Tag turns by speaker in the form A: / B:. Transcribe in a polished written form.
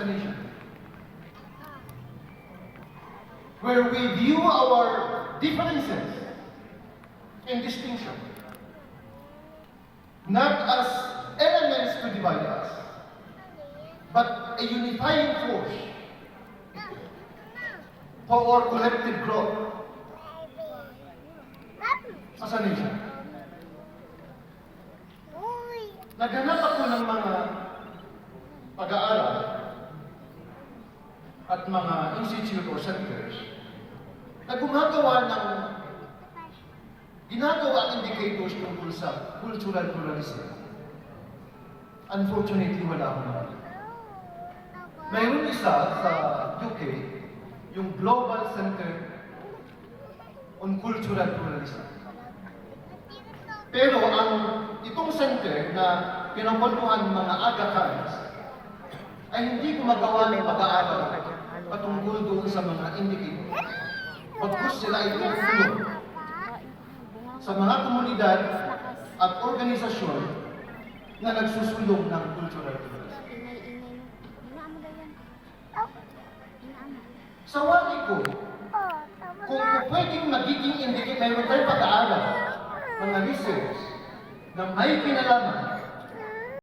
A: a nation. Where we view our differences and distinction not as elements to divide us, but a unifying force for our collective growth as a nation. Naghanap ako ng mga pag-aaral at mga institute or centers na ginagawa indicators tungkol sa cultural pluralism. Unfortunately, wala akong nakita. Mayroon isa sa UK, yung Global Center on Cultural Pluralism. Pero itong center na pinapultuhan ng mga Aga Khans ay hindi gumagawa ng pag-aaral patungkol doon sa mga indicators. Pagkus sila ay tumulong sa mga komunidad at organisasyon na nagsusulong ng cultural pluralism. Sa wali ko, kung pwedeng magiging indicate, mayroon tayong pag-aaral, mga research, na may kinalaman